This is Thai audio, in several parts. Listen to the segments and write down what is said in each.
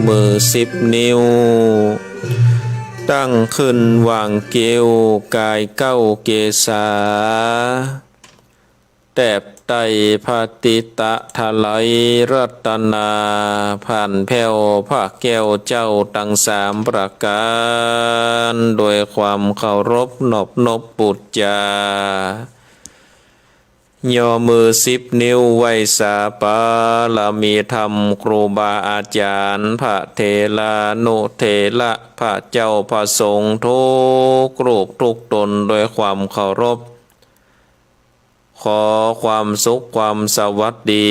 มือ10 นิ้วตั้งขึ้นวางเกวกาย9 เกษาแตบไตพาติตะทะไลรัตนาผ่านแผ่วพระแก้วเจ้าตั้ง3 ประการโดยความเคารพนบปุจจาย่อมือ10 นิ้วไหว้สาปาลามีธรรมครูบาอาจารย์พระเถระนุเถระพระเจ้าพระสงฆ์ทุกรูปทุกตนโดยความเคารพขอความสุขความสวัสดี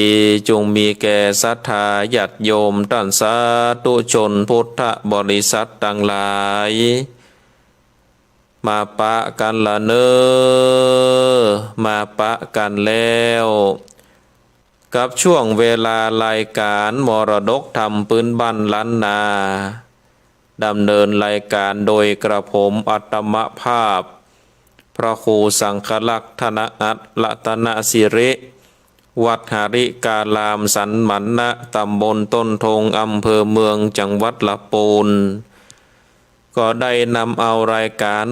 จงมีแก่ศรัทธาญาติโยมท่านสาธุชนพุทธบริษัททั้งหลายมาปะกันละเนอมาปะกันแล้วกับช่วงเวลารายการมรดกธรรมพื้นบ้านล้านนาดำเนินรายการโดยกระผมอัตมภาพพระครูสังฆลักษณ์ธนอัตรัตนสิริวัดหาริกาลามสันหมันนะตำบลต้นทงอำเภอเมืองจังหวัดลำพูนก็ได้นำเอารายการ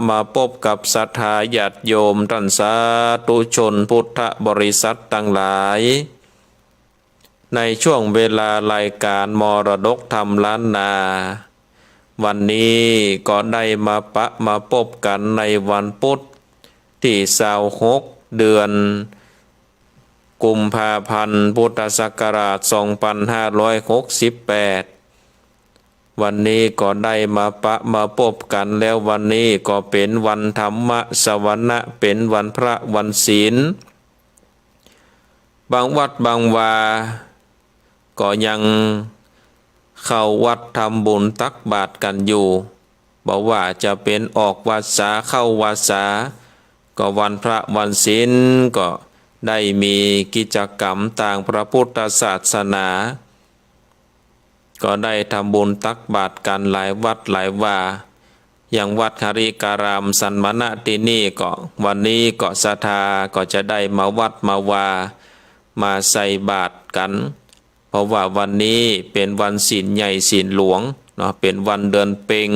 มาพบกับศรัทธาญาติโยมท่านสาธุชนพุทธบริษัททั้งหลายในช่วงเวลารายการมรดกธรรมล้านนาวันนี้ก็ได้มาพบกันในวันพุธที่26 เดือนกุมภาพันธ์พุทธศักราช2568วันนี้ก็ได้มาพบกันแล้ววันนี้ก็เป็นวันธรรมสวนะเป็นวันพระวันศีลบางวัดบางวาก็ยังเข้าวัดทำบุญตักบาตรกันอยู่บอกว่าจะเป็นออกวาสาเข้าวาสาก็วันพระวันศีลก็ได้มีกิจกรรมต่างพระพุทธศาสนาก็ได้ทำบุญตักบาตรกันหลายวัดหลายวาอย่างวัดหาริการามสันมณะที่นี่ก็วันนี้ก็ศรัทธาก็จะได้มาวัดมาวามาใส่บาตรกันเพราะว่าวันนี้เป็นวันศีลใหญ่ศีลหลวงเนาะเป็นวันเดือนเพ็ญ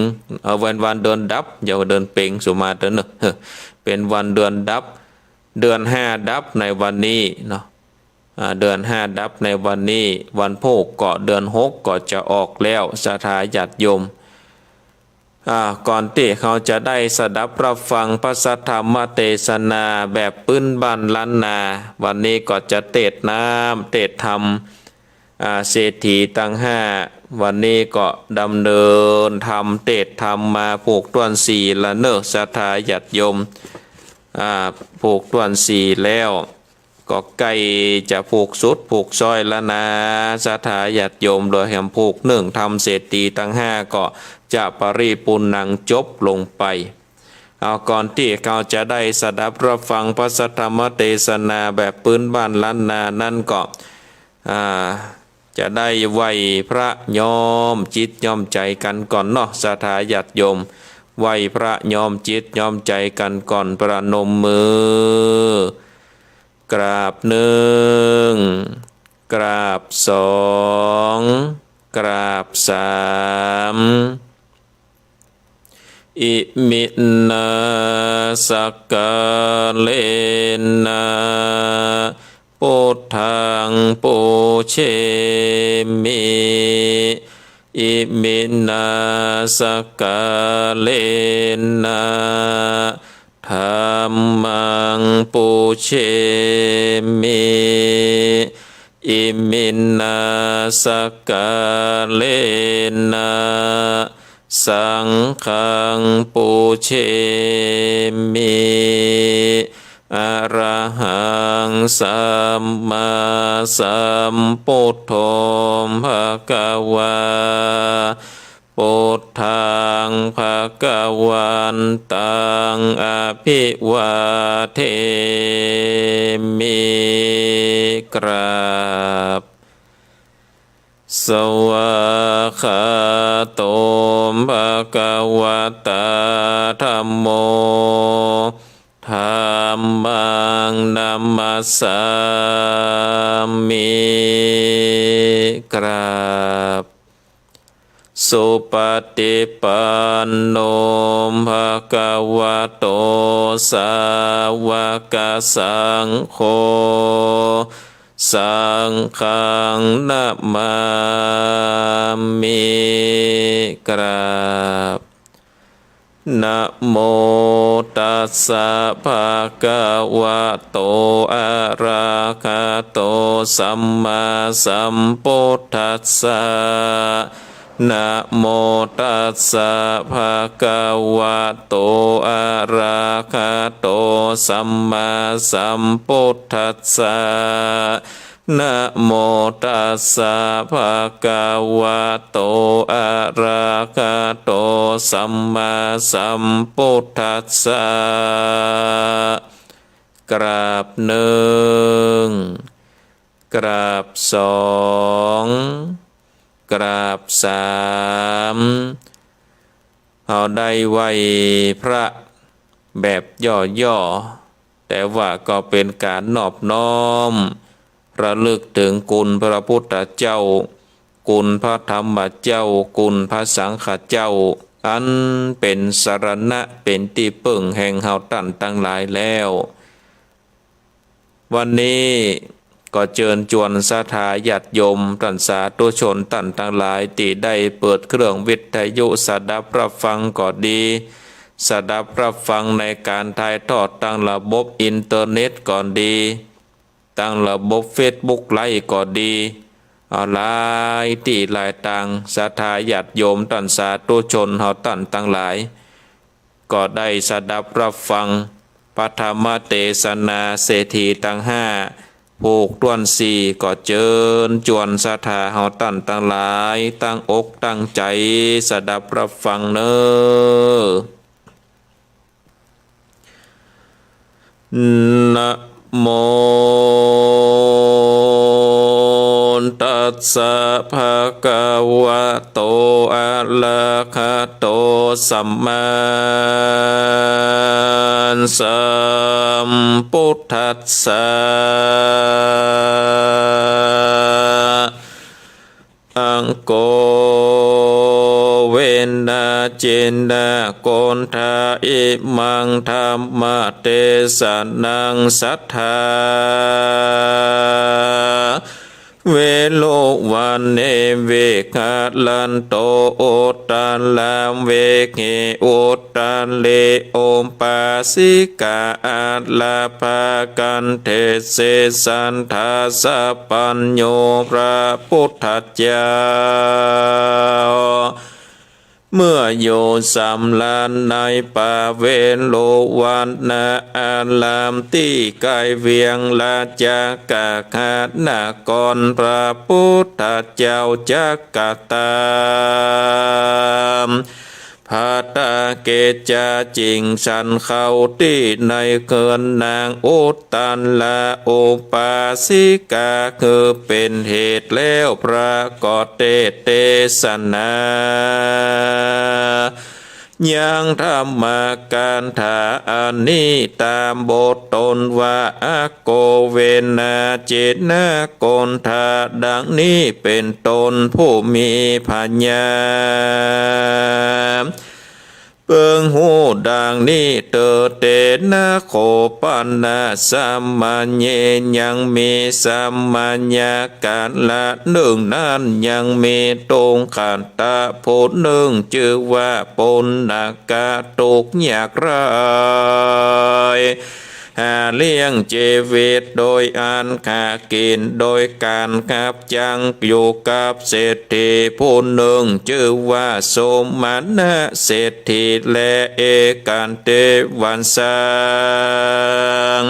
วันเดือนดับอย่าเดือนเพ็ญสุมาเถอะเนอะเป็นวันเดือนดับเดือน5 ดับในวันนี้เนาะเดือน5 ดับในวันนี้วันโภคก็เดือน6ก็จะออกแล้วศรัทธาญาติโยมก่อนที่เขาจะได้สดับรับฟังพระสัทธรรมเทศนาแบบปื้นบ้านล้านนาวันนี้ก็จะเทศน้ำเทศธรรมเศรษฐีตั้ง5วันนี้ก็ดำเนินธรรมเทศธรรมมาผูกต้วน4ละเนอะศรัทธาญาติโยมผูกต้วน4แล้วก็ใกล้จะผูกสุดผูกซอยแล้วนะศรัทธาญาติโยมโดยแห่งผูก1ทำเศรษฐีตั้ง5ก็จะปริปุณังจบลงไปเอาก่อนที่เขาจะได้สดับรับฟังพระสัทธรรมเทศนาแบบปื้นบ้านล้านนานั่นก็จะได้ไหวพระยอมจิตยอมใจกันก่อนเนาะศรัทธาญาติโยมไหวพระยอมจิตยอมใจกันก่อนประนมมือกราบ1กราบ2กราบ3อิมินาสกกาเลนะพุทธังปูเชมิอิมินาสกกาเลนะธัมมังปูเชมิอิมินาสกกาเลนะสังฆังปูเชมิอะระหังสัมมาสัมพุทโธภะคะวาพุทธังภะคะวันตังอภิวาเทมิกราบสวากขาโตภะคะวะตาธัมโมธัมมังนัมมัสสามิกราบ สุปฏิปันโนภะคะวะโตสาวกสังโฆสังฆังนะมามิกราบนะโมตัสสะภะคะวะโตอะระหะโตสัมมาสัมพุทธัสสะนะโมตัสสะภะคะวะโตอะระหะโตสัมมาสัมพุทธัสสะนะโมตัสสะภะคะวะโตอะระหะโตสัมมาสัมพุทธัสสะกราบหนึ่งกราบสองกราบสามเอาได้ไหวพระแบบย่อๆแต่ว่าก็เป็นการนอบน้อมระลึกถึงคุณพระพุทธเจ้าคุณพระธรรมเจ้าคุณพระสังฆเจ้าอันเป็นสรณะเป็นที่พึ่งแห่งเฮาท่านทั้งหลายแล้ววันนี้ก็เชิญชวนศรัทธาญาติโยมท่านสาธุชนท่านทั้งหลายที่ได้เปิดเครื่องวิทยุสดับรับฟังก็ดีสดับรับฟังในการถ่ายทอดทางระบบอินเทอร์เน็ตก็ดีทางระบบเฟซบุ๊กไลฟ์ก็ดีหลายที่หลายต่างศรัทธาญาติโยมท่านสาธุชนเฮาท่านทั้งหลายก็ได้สดับรับฟังพระธรรมเทศนาเศรษฐีทั้งห้าผูกต้วนสี่ก็เจิญจวนศรัทธาเฮาท่านทั้งหลายตั้งอกตั้งใจสดับรับฟังเน้อนะโมตัสสะภะคะวะโตอะระหะโตสัมมาสัมพุทธัสสะอังโกเวนะเจนะโกนทาอิมังธรรมเทศนังสัทธาเวโลวันเนเวคะลันโตโอตันลามเวเกโอตันเลโอมปาสิกาอัตลาภากันเทเสสันทาสะปัญโยพระพุทธเจ้าเมื่อโยสัมลานในป่าเวนโลวันนาอารามที่ไกลเวียงลาจากกะคาดนากรพระพุทธเจ้าจักกตามพาตาเกจาจิงสันเขาที่ในเกินนางอุตตันลาโอปาสิกาคือเป็นเหตุแล้วพระกอเตเตสนายังธรรมาการถาอันนี้ตามบทตนว่าอาโกเวนาเจนะโกนทาดังนี้เป็นตนผู้มีปัญญาเปิงหูดังนี้เตเตนะโคปันนาสัมมัญเยยังมีสัมมัญญาการละหนึ่งนั้นยังมีตรงขันตะพูดหนึ่งชื่อว่าปุณณกะตุกอยากไรหาเลี้ยงชีวิตโดยอันขากินโดยการขับจังอยู่กับเศรษฐีผู้หนึ่งชื่อว่าสมณะเศรษฐีและเอกันเตวันสัง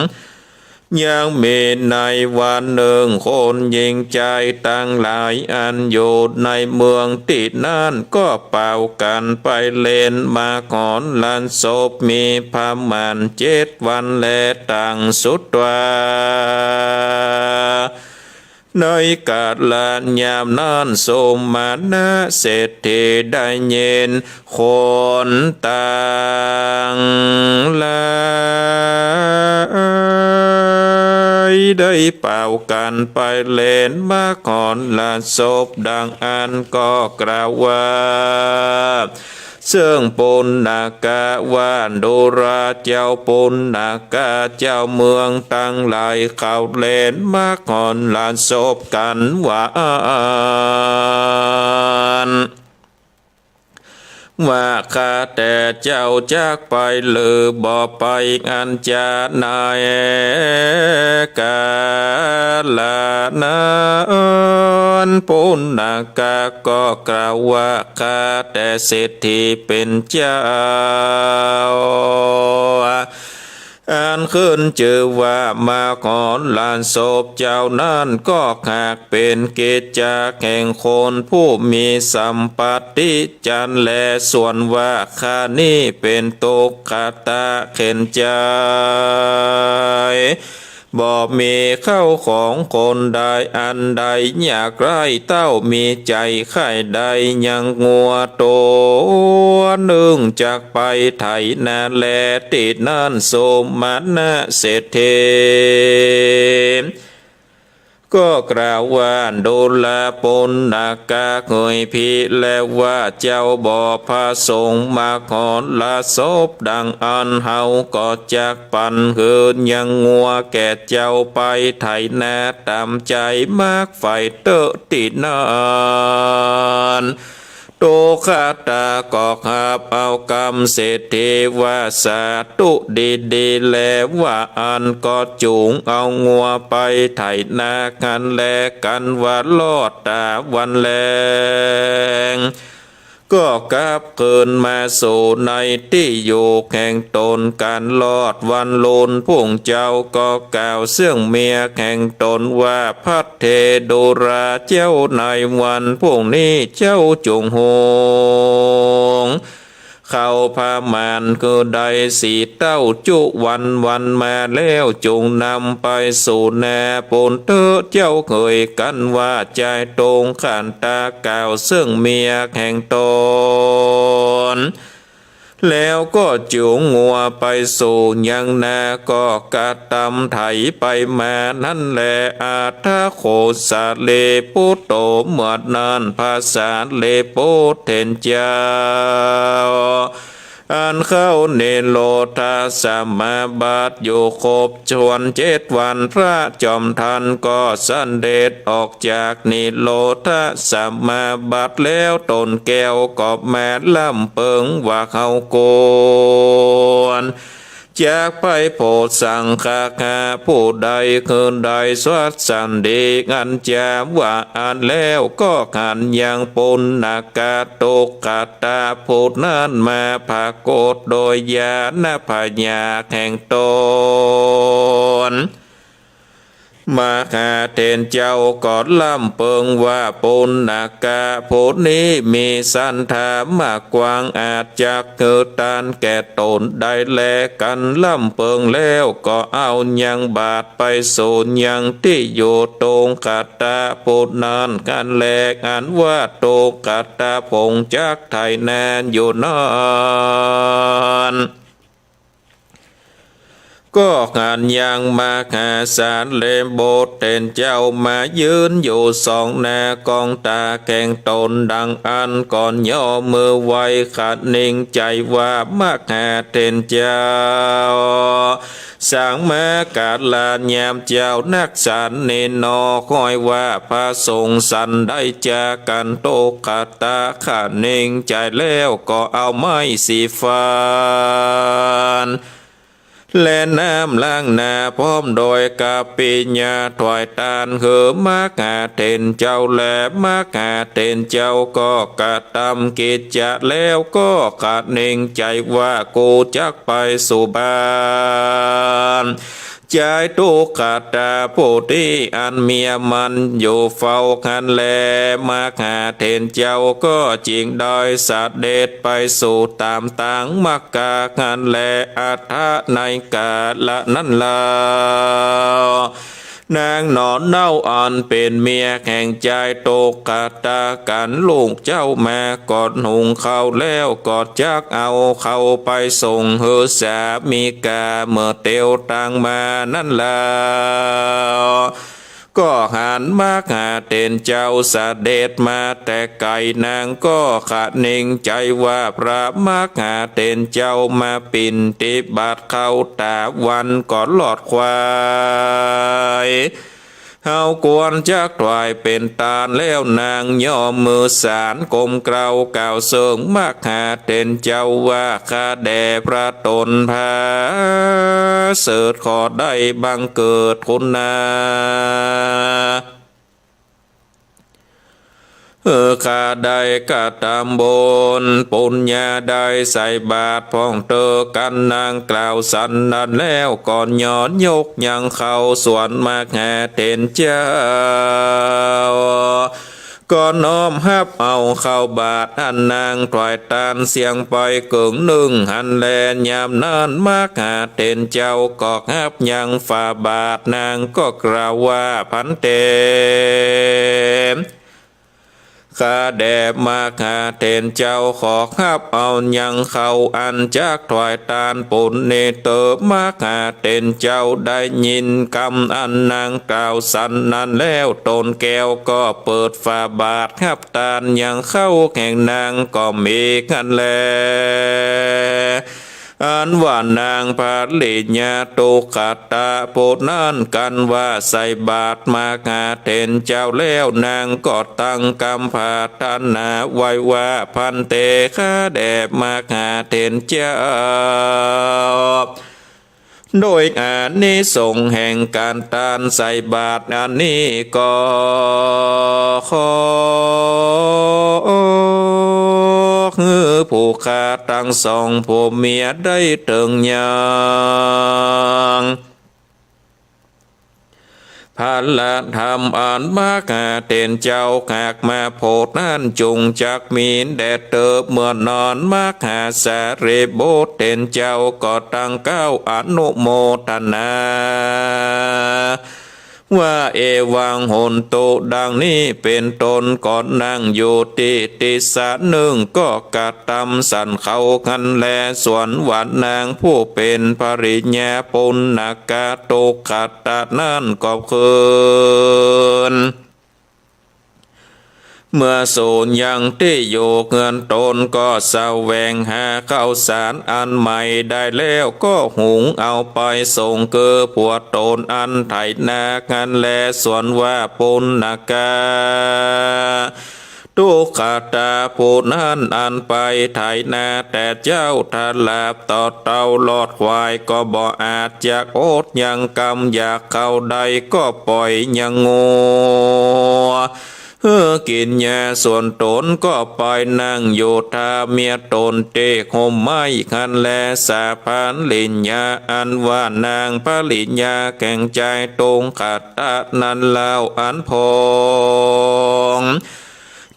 ยังมีในวันหนึ่งคนยิงใจตั้งหลายอันอยู่ในเมืองติดนั้นก็เป่ากันไปเล่นมาขอนลันศพมีพามัน7 วันและตั้งสุดว่าในกาลยามนั้นสมณะเศรษฐีได้เย็นคนต่างหลาย ได้เป่ากันไปเล่นมาก่อนละศพดังอันก็กล่าวว่าซึ่งปุณณกะวานโดราเจ้าปุณณกะเจ้าเมืองตั้งหลายเขาเล่นมาก่อนละศพกันว่าว่าข้าแต่เจ้าจากไปหรือบ่ไปอันจานายกาลานานปุณณกะก็กล่าวว่าข้าแต่เศรษฐีเป็นเจ้าอันขึ้นชื่อว่ามาขอนลานศพเจ้านั้นก็หากเป็นกิจจาแห่งคนผู้มีสัมปติจันและส่วนว่าข้านี้เป็นตุกขตาเข็นใจบ่มีเข้าของคนใดอันใดอยากไร้เต้ามีใจไข่ใดยังงัวโตหนึ่งจากไปไถนาแลติดนั่นโสมานะเศรษฐีก็กล่าวว่าโดลาปนนากาเงยพีแล้วว่าเจ้าบ่อพระสงฆ์มาขอละศพดังอันเฮาก็จากปันเหินยังงัวแก่เจ้าไปไถนาตามใจมากไฟเตอติดนานโตคาตาก็ขับเอากรรมเศรษฐีว่าสาตุดีแลว่าอันก็จูงเอางัวไปไถนากันแลกันว่าลอดตาวันแลงก็กลับเกินมาสู่ในที่อยู่แห่งตนการลอดวันโลนพุ่งเจ้าก็กล่าวเสื่องเมียแห่งตนว่าพัดเทโดราเจ้าในวันพุ่งนี้เจ้าจงหงเข้าพามานคือใดสีเต้าจุวันมาแล้วจงนำไปสู่แน่ปนเตอเจ้าเคยกันว่าใจตรงขันตากล่าวซึ่งเมียแห่งตนแล้วก็จูงงัวไปสู่ยังนาก็กระตำไถไปมานั่นแหละอาทาโคสาเลปุโตเมื่อนั้นภาษาเลโปเทนเจ้าอันเข้าเนโลทาสมาบาทอยู่ครบชวน7 วันพระจอมทันก็สันเดชออกจากนิโลทาสมาบาทแล้วตนแก้วก็แม่ลำเปิงว่าเขาโกนจากไปโพดสังฆาคาผู้ใดคืนใดสวัสสันดีอันจาว่าอันแล้วก็ขันยังปุณณกาตกกาตาผู้นั้นมาภากฏโดยญาณพญาแห่งตนมาหาเทนเจ้าก็ล่ำเปิงว่าปุณณกาผู้นี้มีสันธามากกว้างอาจจะเกิดตานแก่ตนได้แลกันล่ำเปิงแล้วก็เอายังบาทไปสู่ยังที่อยู่ตรงกัตตาผู้นั้นกันแลอันว่าโตกัตตาพงจักไทยแนนอยู่นานก็งานยังมาหาสารเลมโบสเต็นเจ้ามายืนอยู่สองหน้ากองตาแข่งตนดังอันก่อนย่อมือไว้ขัดนิ่งใจว่ามาหาเต็นเจ้าสางมากาลายามเจ้านักสันเนนอคอยว่าพระสงฆ์สันได้จากกันโตกัตตาขัดนิ่งใจแล้วก็เอาไม้สีฟ้าและน้ำล้างหน้าพร้อมโดยกาปิญญาถวายทานเหือมากาเทนเจ้าและมากาเทนเจ้าก็กระทำกิจจะแล้วก็ขาดนิ่งใจว่ากูจักไปสู่บ้านใจตุกขตาผู้ที่อันเมียมันอยู่เฝ้าคันแลมาหาเทนเจ้าก็จริงดอยสัตเดชไปสู่ตามต่างมักกาคันแลอัฏฐในกาละนั้นลา นางนอนเน่าอ่อนเป็นเมียแห่งใจโตกาตากันลูกเจ้ามากอดหุงเขาแล้วกอดจักเอาเขาไปส่งเฮอสามีกาเมื่อเตียวตังมานั่นแล้วก็หันมาหาเต็นเจ้าเสด็จมาแต่ไก่นางก็ขาดนิ่งใจว่าพระมาหาเต็นเจ้ามาปิ่นติบัตรเข้าตาวันก่อนหลอดควายเฮากวนจักถวายเป็นตาลแล้วนางย่อมือสารกลมเกลาเก่าเสิงมากหาเต็นเจ้าว่าข้าแด่พระตนพาเสิร์ชขอได้บังเกิดคุณนาข้าได้กะตามบนปุญญาได้ใส่บาตรพ้องเตอกันนางกล่าวสันนันแล้วก่อนย้อนยกยังเข้าสวนมาแห่เต็นเจ้าก็น้อมฮับเอาเข้าบาทอันนางถวายตานเสียงไปเกิงหนึ่งหันแลยามนานมากหาเต็นเจ้าก็ฮับยังฝ่าบาทนางก็กล่าวว่าพันเตข้าแด่มาหาเต็นเจ้าขอฮับเอายังเข้าอันจากถวายตานปุณเนเตอมาหาเต็นเจ้าได้ยินคำอันนางกล่าวสันนั้นแล้วตนแก้วก็เปิดฝาบาทฮับตานยังเข้าแห่งนางก็มีกันแลอันว่านางภริญาตุขัตตาโพนันกันว่าใส่บาตรมาหาเต็นเจ้าแล้วนางก็ตั้งกำพาทนาไว้ว่าพันเตข้าแด่มาหาเต็นเจ้าโดยอานิสงส์แห่งการทานใส่บาตรอันนี้ก็ขอผู้ข้าตั้งสองผัวเมียได้เติงยังพันละธรรมอ่านมากาเต็นเจ้าหากมาโพดนั่นจงจักมีนแดดเติบเมื่อนอนมากหาสาเรโบเต็นเจ้าก็ตั้งก้าวอนุโมทนาว่าเอวังหนตุดังนี้เป็นตนก่อนนั่งอยู่ติสะหนึ่งก็กระทำสันเขากันแลส่วนหวานนางผู้เป็นภริญญาปุณณกาโตขัตตานั่นก็คืนเมื่อสูญยังที่อยู่เงินตนก็แสวงหาข้าวสารอันใหม่ได้แล้วก็หุงเอาไปส่งเกือผัวตนอันไถนากันแลส่วนว่าปุณณกาตุขัตตาผู้นั้นอันไปไถนาแต่เจ้าทาลาบต่อเต่าลอดควายก็บ่อาจจากโอดยังกำอยากเข้าใดก็ปล่อยยังงัวกินยาส่วนตนก็ไปนั่งโยธาเมียตนเตะห่มไม้คันแลสาพันลิญญาอันว่านางภริญญาแข่งใจตรงขัดตะนันเล่าอันพอง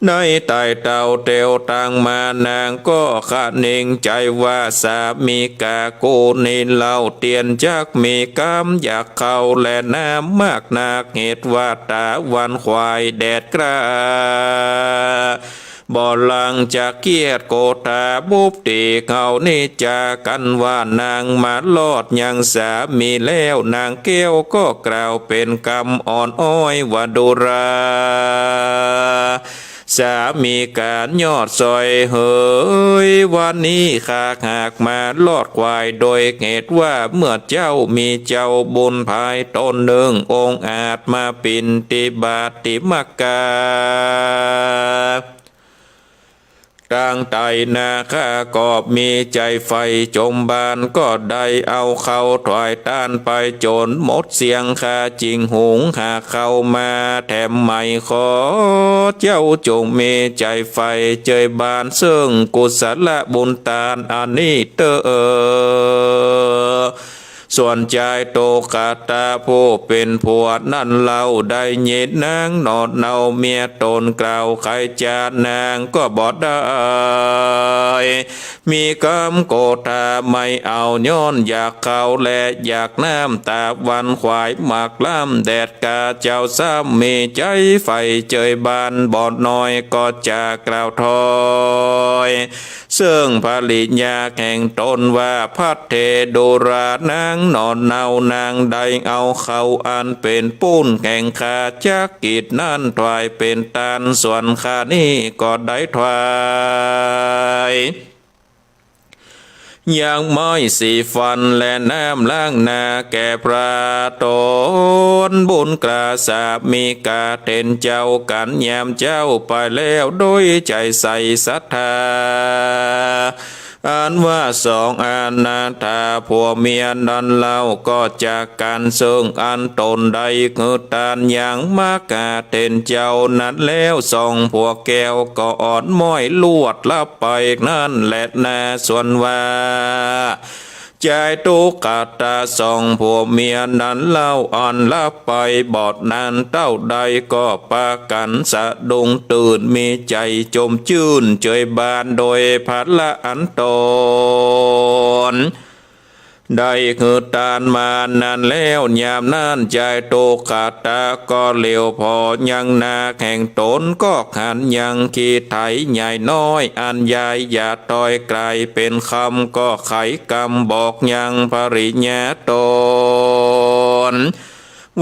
ในไต่เต่าเตียวตังมานางก็ขาดนิ่งใจว่าสามีกาโกนินเล่าเตียนจักมีกำอยากเข้าและน้ำมากนักเหตุว่าตาวันควายแดดกล้าบ่ลังจากเกียรติโกตาบุบตีเขานี่จากันว่านางมาลอดยังสามีแล้วนางเกี้ยวก็กล่าวเป็นคำอ่อนอ้อยว่าดุราสามีการยอดซอยเฮยวันนี้ข้าหากมาลอดควายโดยเหตุว่าเมื่อเจ้ามีเจ้าบุญภายตนหนึ่งองค์อาจมาปินติบาติมกาตั้งไตนาข้าก็มีใจไฟจมบานก็ได้เอาเข้าถวายต้านไปจนหมดเสียงข้าจริงหุงหาเข้ามาแถมไม่ขอเจ้าจงมีใจไฟเจยบานซึ่งกุศลบุญตานอันนี้เตอส่วนใจโตกาตาผู้เป็นผัวนั่นเราได้ยินนางนอนเนาเมียตนกล่าวใครจานางก็บอดได้ มีกำโกธาไม่เอาย้อนอยากเขาและอยากน้ำตาวันควายหมากล้ำแดดกาเจ้าซ้ำมีใจไฟเจยบานบอดน้อยก็จะกล่าวถอยซึ่งผลิตยาแห่งตนว่าพัดเทโดรานางนอนเนานางใดเอาเขาอันเป็นปุ้นแห่งขาจักกิจนั่นถวายเป็นตานส่วนขานี้ก็ได้ถวายยังไม้สีฟันและน้ำล้างหน้าแก่พระตนบุญกราสาบมีกาเต็นเจ้ากันยามเจ้าไปแล้วโดยใจใส่ศรัทธาอันว่าสองอนาถาผัวเมียนันเล่าก็จากการเสื่องอันตนใดคือตานอย่างมากาเต็นเจ้านั้นแล้วสองผัวแก้วก็อ่อนม้อยลวดลับไปนั่นแหละนาส่วนว่าใจตุกตาสองผัวเมียนั้นเล่าอ่อนลับไปบอดนั้นเต้าใดก็ปากันสะดุ้งตื่นมีใจจมชื่นเจยบานโดยพัดละอันตนได้คือตานมานานแล้วยามนั้นใจโตขาตาก็เหลียวพอยังนาแข่งตนก็ขันยังขีไถใหญ่น้อยอันใหญ่อย่าต้อยไกลเป็นคำก็ไขกำบอกยังปริญญาตน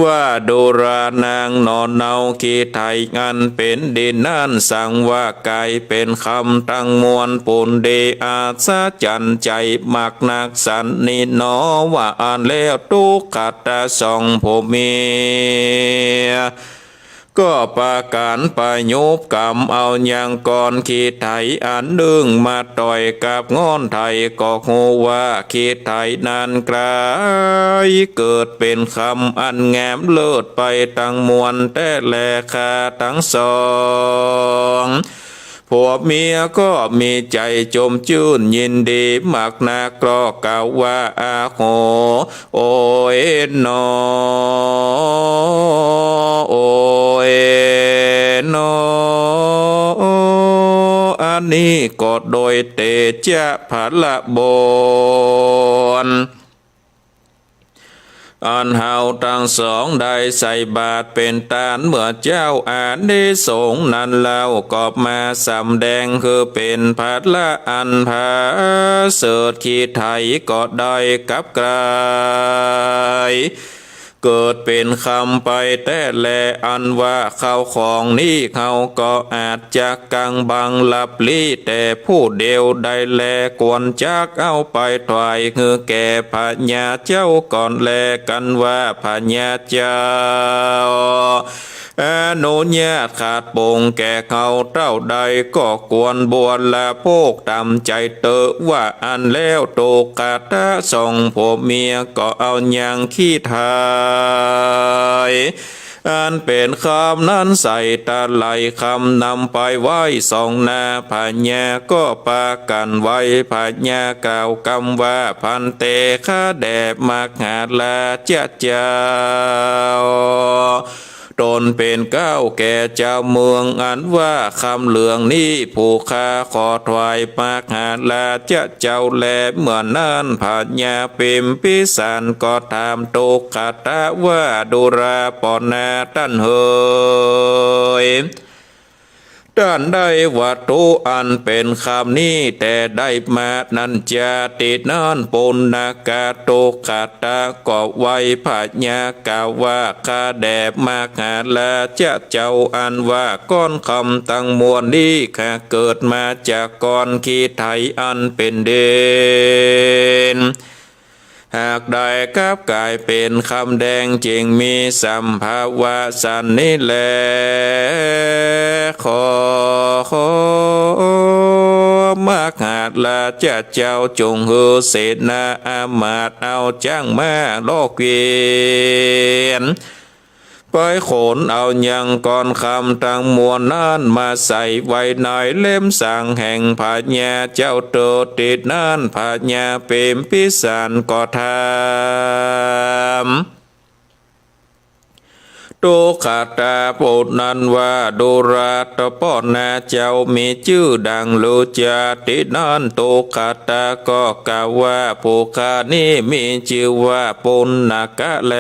ว่าดูรานางนอนเนาขีไทยอันเป็นดินนั่นสั่งว่าไกลเป็นคำตั้งมวลปุนเดอาสาจันใจมักนักสันนินอว่าอ่านแล้วตุกขัดตาสองผมเมียก็ปาการไปยุบกรรมเอาอย่างก่อนขีดไถอันดึงมาต่อยกับงอนไทยก็หูว่าขีดไถนั้นกลายเกิดเป็นคำอันแงมเลิศไปตั้งมวลแต่แลคาทั้งสองผัวเมียก็มีใจจมชื่นยินดีมักนักก็กล่าวว่าอาโหโอยนอโอยนออันนี้ก็โดยเตจาภละบนอันเฮาทั้งสองได้ใส่บาตรเป็นตานเมื่อเจ้าอานิสงส์นั้นแล้วก็มาสำแดงคือเป็นพัดละอันพาเสดขีไทยก็ได้กับกลายเกิดเป็นคำไปแต่แลอันว่าเขาของนี้เขาก็อาจจะกังบังลับลี้แต่ผู้เดียวได้แลกวนจักเอาไปถวายคือแก่พญาเจ้าก่อนแลกันว่าพญาเจ้าอนุญาตขาดปงแก่เขาเต้าใดก็ควรบวชละโพกตามใจเตอว่าอันแล้วโตกาตะสองผัวเมียก็เอาอย่างขี้ทายอันเป็นคำนั้นใส่ตาไหลคำนำไปไว้สองนาพญาก็ปากันไว้พญากล่าวคำว่าพันเตข้าแดบมากหาลาเจ้าตนเป็นเก้าแก่เจ้าเมืองอันว่าคำเหลืองนี้ผู้ค้าขอถวายมากหาลาเจ้าแลเมื่อนั้นพญาปิมพิสารก็ถามตุกขตะว่าดุราปอนาตันเฮยด้านได้วัตถุอันเป็นคำนี้แต่ได้มานั้นจะติดนั้นปุณณกาตุขัตตะก็ไว้พญากาว่าคาแดบมากหาลาเจ้าอันว่าก้อนคำตั้งมวลนี้ข้าเกิดมาจากก้อนขีไทยอันเป็นเด่นหากได้กับกายเป็นคำแดงจริงมีสัมภาวะสันนิแลขอมากหาดละเจ้าจงหือเสนาอามาตเอาจ้างมาโลกเวียนไปโขนเอายังก่อนคำตั้งมวลนั้นมาใส่ไว้ในเล่มสั่งแห่งพญาเจ้าโตติดนั้นพญาเปรมพิสารก็ทำ ตุขาตาโปดนันว่าดุราตปอนาเจ้ามีชื่อดังโลจาตินันตุขาตาก็กล่าวว่าผู้ข้านี้มีชื่อว่าปุณณกะแล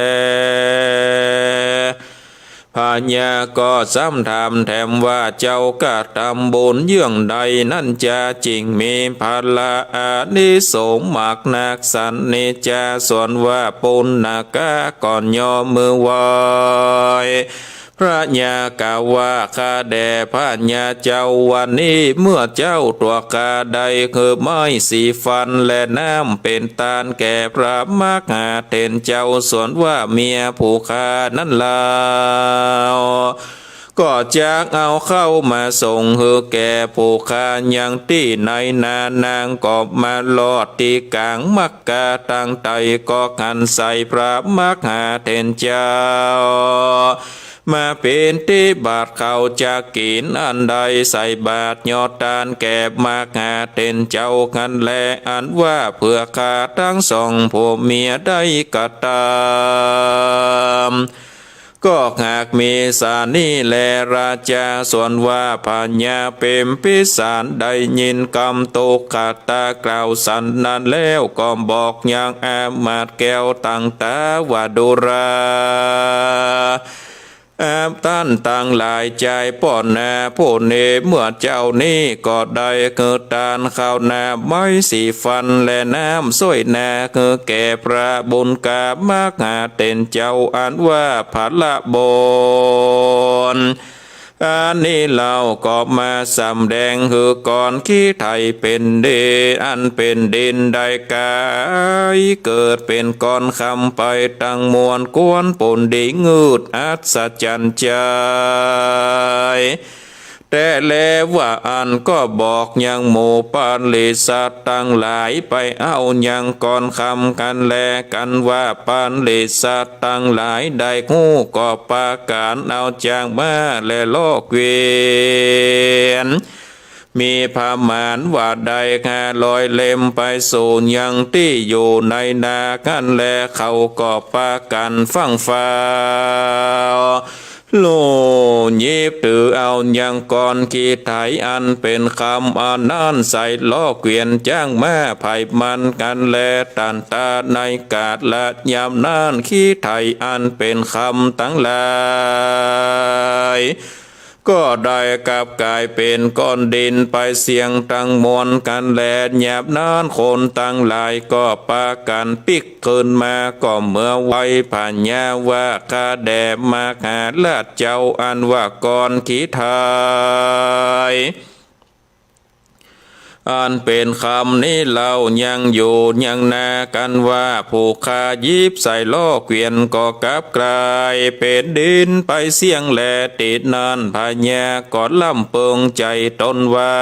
พญาก็ซ้ำถามแถมว่าเจ้ากะทำบุญเยื่องใดนั่นจะจริงมีพละอานิสงส์มากนักสันนิจาส่วนว่าปุณณกะก่อนย่อมือไหวพระญากล่าวว่าข้าแด่พระญาเจ้าวันนี้เมื่อเจ้าตัวกาใดคือไม้สีฟันและน้ำเป็นตาลแก่พระมหาเถรเจ้าส่วนว่าเมียผู้ข้านั้นลาวก็จะเอาเข้ามาส่งเฮือแก่ผู้ข้ายังที่ในนางก็มาลอดที่กลางมักกะตั้งไตก็หันใส่พระมหาเถรเจ้ามาเป็นที่บาทเขาจะกินอันใดใส่บาทยอดตานแก่มากหาเต็นเจ้ากันแลอันว่าเพื่อขาทั้งสองผัวเมียได้กระตามก็หากมีสานีแลราชาส่วนว่าพญาเป็นพิสารได้ยินคำตุกขาตากล่าวสันนั้นแล้วก็บอกอย่างอามาตย์แก้วตั้งตาว่าดุราท่านต่างหลายใจป้อนนาผู้เนเมื่อเจ้านี้ก็ได้เกิดตานข้าวนาไม้สีฟันและน้ำส้วยนาคือแก่พระบุญกามากหาเต็นเจ้าอันว่าผัดละบนอันนี้เราก็มาสำแดงคือก่อนขี้ไทยเป็นเดอันเป็นดินได้กายเกิดเป็นก้อนคำไปตั้งมวลกวนปนดีงืดอัศจรรย์ใจแต่แล้วว่าอันก็บอกยังหมู่ปานลิสัตตั้งหลายไปเอายังก่อนคำกันแลกันว่าปานลิสัตตั้งหลายได้หู้ก็ปาการเอาจางมาและโลกเวียนมีพามานว่าใด500 เล่มไปสู่ยังที่อยู่ในนากันแลเขาก็ปากันฟังฟ้าโลยิบถือเอายังก่อนขีไถอันเป็นคำอันนั้นใส่ล้อเกวียนจ้างแม่ไผ่มันกันแลตันตาในกาดละยามนานขีไถอันเป็นคำตั้งหลายก็ได้กลับกลายเป็นก้อนดินไปเสียงตั้งมวลกันแลหยาบนานคนตั้งหลายก็ปากันปิกขึ้นมาก็เมื่อไว้ผ่านยาว่าข้าแด่มาหาลาดเจ้าอันว่าก่อนขีไทยอันเป็นคำนี้เรายังอยู่ยังนากันว่าผู้ข้ายิบใส่ล้อเกวียนก็กลับกลายเป็นดินไปเสียงแลติดนานพญากอดลำเปิงใจตนว่า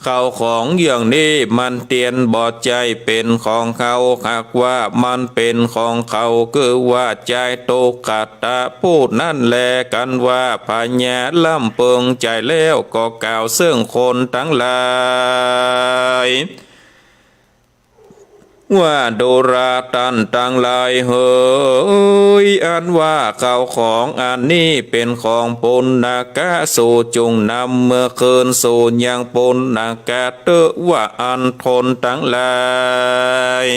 เขาของอย่างนี้มันเตียนบอดใจเป็นของเขาหากว่ามันเป็นของเขาคือว่าใจโตกัตตะพูดนั่นแลกันว่าพญาลำเปิงใจแล้วก็กล่าวซึ่งคนทั้งหลายว่าโดราตันตังลายเฮยอันว่าเขาของอันนี้เป็นของปุณณกะสู่จุงนำเมื่อคืนสู่ยังปุณณกะเตว่าอันทนทั้งหลาย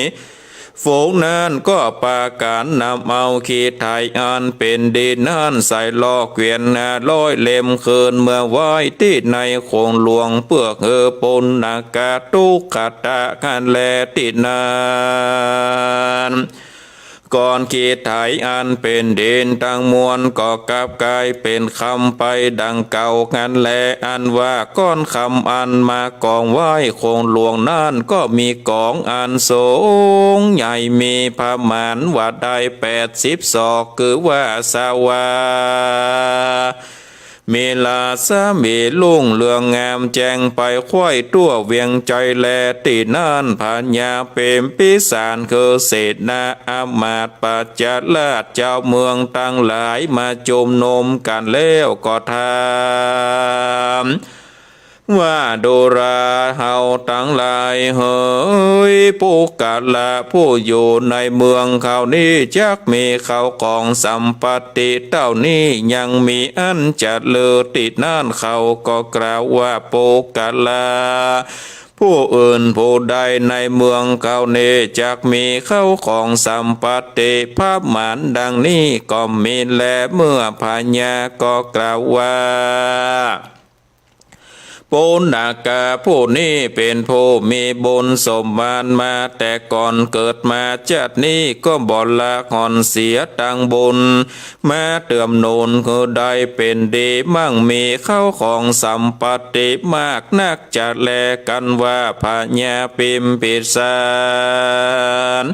ฝูงนั้นก็ปาการนำเอาขีไทยอันเป็นดินนั้นใส่ล้อเกวียน500 เล่มคืนเมื่อไว้ที่ในโคงหลวงเพื่อปุณณกะทุกขตะกันแลตินานก่อนขีไถอันเป็นดินตั้งมวลก็กลับกลายเป็นคำไปดังเก่ากันแลอันว่าก้อนคำอันมากองไว้คงหลวงนั่นก็มีกองอันสูงใหญ่มีประมาณว่าได้80 ศอกคือว่าสาวามีลาสามีลุ่งเรืองงามแจงไปค่อยตัวเวียงใจแลตีนั่นพญาเป็นพิสารคือเศษนาอามาตปัจจลาดเจ้าเมืองตั้งหลายมาจุมนุมกันแล้วก็ทำ ว่าโดราเฮาทั้งหลายเฮ้ยผู้กัดละผู้อยู่ในเมืองเขานี้จักมีเขาของสัมปติเท่านี้ยังมีอันจะเลือติดนั่นเขาก็กล่าวว่าผู้กัดละผู้อื่นผู้ใดในเมืองเขานี้จักมีเข้าของสัมปติภาพหมานดังนี้ก็มีแลเมื่อพญาก็กล่าวว่าปุณณกาผู้นี้เป็นผู้มีบุญสมบัติมาแต่ก่อนเกิดมาจัดนี้ก็บ่ละหอนเสียตังบุญมาเติมโนนคือได้เป็นดีมั่งมีเข้าของสัมปติมากนักจัดแลกันว่าพญาปิมปิสาร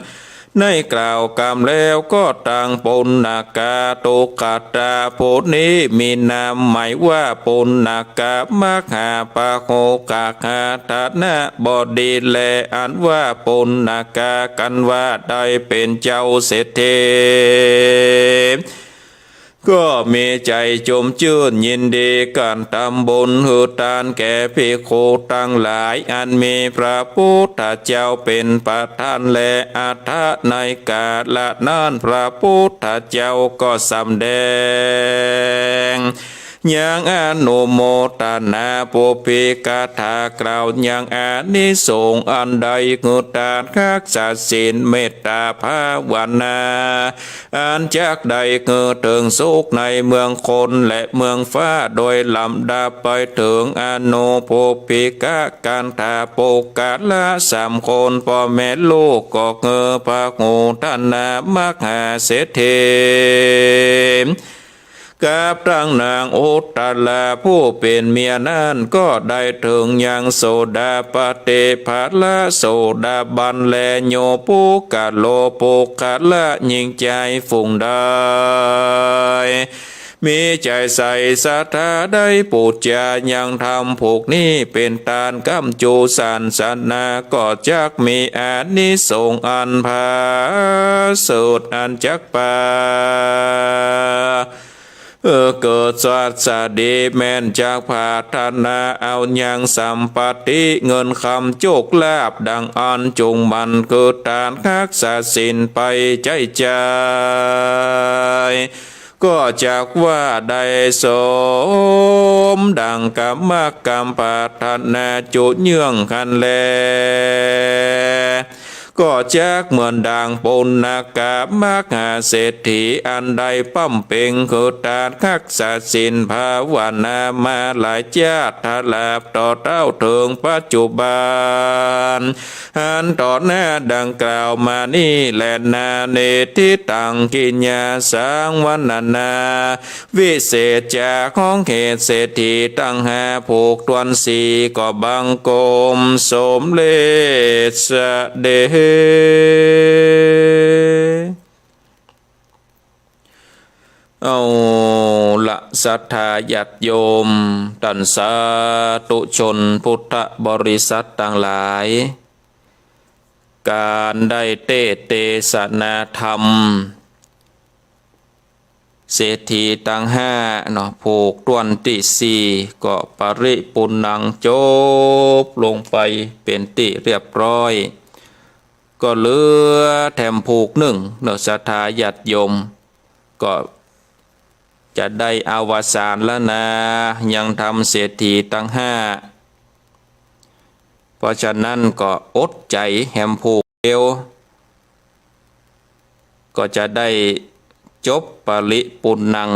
ในกล่าวกรรมแล้วก็ต่างปุณณกาตุกัตตาผู้นี้มีนามหมายว่าปุณณกามหาปะโหกาคาตนะบดีแลอันว่าปุณณกากันว่าได้เป็นเจ้าเศรษฐีก็มีใจจมชื่นยินดีการทำบุญหือทานแก่ภิกขุทั้งหลายอันมีพระพุทธเจ้าเป็นประธานและอัฏฐในกาลนั้นพระพุทธเจ้าก็สำแดงยังอนุโมทนาปุพิกถากล่าวยังอานิสงส์อันใดกุตารักษาศีลเมตตาภาวนาอันจากใดเกิดถึงสุขในเมืองคนและเมืองฟ้าโดยลำดับไปถึงอนุปุพิกะการถาปุกะละสามคนพ่อแม่ลูกก็เงอพระหูท่านนามหาเศรษฐีกับตั้งนางอุตตลาผู้เป็นเมียนั้นก็ได้ถึงยังโสดาปฏิภาละโสดาบันแลโยปุกะโลปุกะละยิ่งใจฝุ่งได้มีใจใส่ศรัทธาได้ปูจายังทำผูกนี้เป็นตานกำจูสันสนาก็จักมีอานิสงส์อันพาสุดอันจักปาเกิดสัตสดีแม่นจากภาธนาเอายังสัมปติเงินคำโจกลาบดังอันจงมันเกิดตานคักษาสินไปใจใจก็จากว่าได้สมดังกรรมกรรมปาธนาจุเยื่องคันแลก็จากเหมือนดังปุณกามหาเศรษฐีอันใดปั้มเป่งคือตาคักษาสินภาวนามาหลายชาติลาบต่อเต้าถึงปัจจุบันอันต่อหน้าดังกล่าวมานี่แลนาเนทิตังกิญญาสังวันนาวิเศษจากของเหตุเศรษฐีตั้งหาผูกตวนสีก็บังกมสมเลสเดเอาละศรัทธาญาติโยมตันสาธุชนพุทธบริษัทต่างหลายการได้เทศนาธรรมเศรษฐีตั้งห้าเนาะผูกตวนติสีก็ปริปุณังจบลงไปเป็นติเรียบร้อยก็เหลือแถมผูกหนึ่งเนาะศรัทธาญาติโยมก็จะได้อวสานแล้วนะยังทำเศรษฐีตั้งห้าเพราะฉะนั้นก็อดใจแหมผูกเอวก็จะได้จบปริปุณัง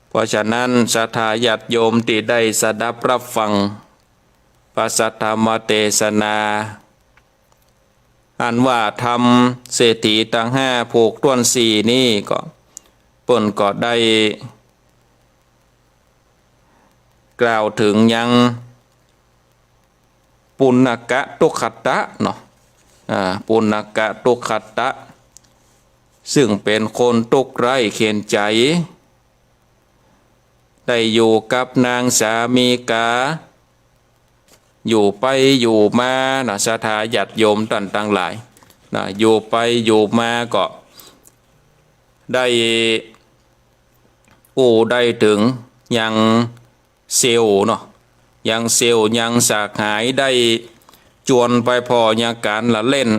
เพราะฉะนั้นศรัทธาญาติโยมที่ได้สดับรับฟังพระสัทธรรมเทศนาอันว่าทำเศรษฐีตั้งห้าผูกต้วนสี่นี่ก็เปิ้นก็ได้กล่าวถึงยังปุณกะตุขัตตะเนาะปุณกะตุขัตตะซึ่งเป็นคนตุกไร้เขียนใจได้อยู่กับนางสามีกาอยู่ไปอยู่มานะศรัทธาญาติโยมต่างต่างหลายนะอยู่ไปอยู่มาก็ได้ได้ถึง ยังเซลล์เนาะยังเซลล์ยังสากหายได้จวนไปพอยังการละเล่น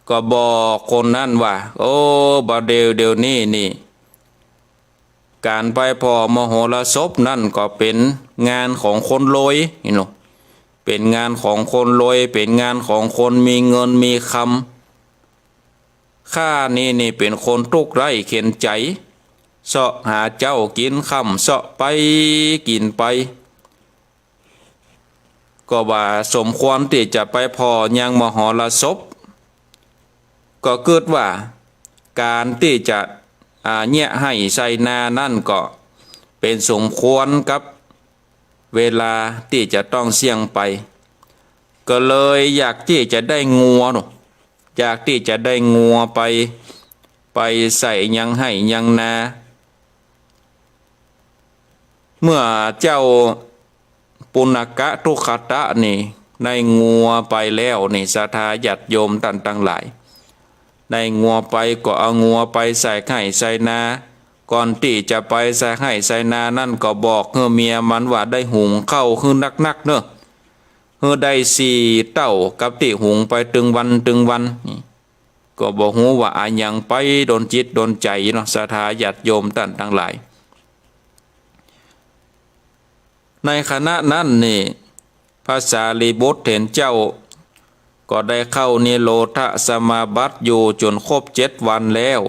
ก็บอกคนนั้นว่าโอ้บาเดี๋ยวนี้นี่การไปพอมโหรสพนั่นก็เป็นงานของคนรวยนี่เนาะเป็นงานของคนรวยเป็นงานของคนมีเงินมีคำข้านี่เป็นคนทุกข์ไร้เข็นใจเสาะหาเจ้ากินคำเสาะไปกินไปก็ว่าสมควรที่จะไปพอยังมหรสพก็เกิดว่าการที่จะเนี่ยให้ใส่นานั่นก็เป็นสมควรกับเวลาที่จะต้องเสี่ยงไปก็เลยอยากที่จะได้งัวเนาะอยากที่จะได้งัวไปใส่ยังให้ยังนาเมื่อเจ้าปุณกะทุขตะนี่ได้งัวไปแล้วนี่ศรัทธาญาติโยมท่านทั้งหลายได้งัวไปก็เอางัวไปใส่ไข่ใส่นาก่อนที่จะไปใส่ไข่ใส่นานั่นก็บอกเมียมันว่าได้หุงข้าวคือนักเนอะได้4 เต้ากับที่หุงไปตึงวันนี่ก็บอกหูว่าอายังไปโดนจิตโดนใจเนาะศรัทธาญาติโยมท่านทั้งหลายในขณะนั้นนี่พระสารีบุตรเห็นเจ้าก็ได้เข้านิโรธสมาบัติอยู่จนครบ7 วันแล้ว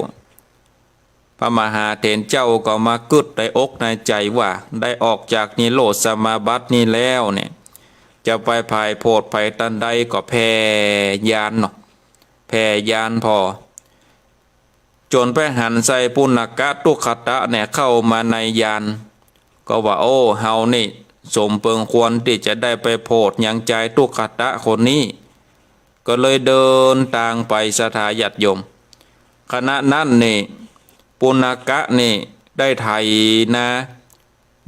พระมหาเถรเจ้าก็มากึดในอกในใจว่าได้ออกจากนิโรธสมาบัตินี้แล้วเนี่ยจะไปภายโพดภัยตันใดก็แผ่ยานเนาะแผ่ยานพอจนไปหันใส่ปุณกะทุขตะเนี่ยเข้ามาในยานก็ว่าโอ้เฮานี่สมเปิงควรที่จะได้ไปโพดยังใจทุขตะคนนี้ก็เลยเดินทางไปศรัทธาญาติโยมขณะนั้นนี่ปุณกะนี่ได้ไถนา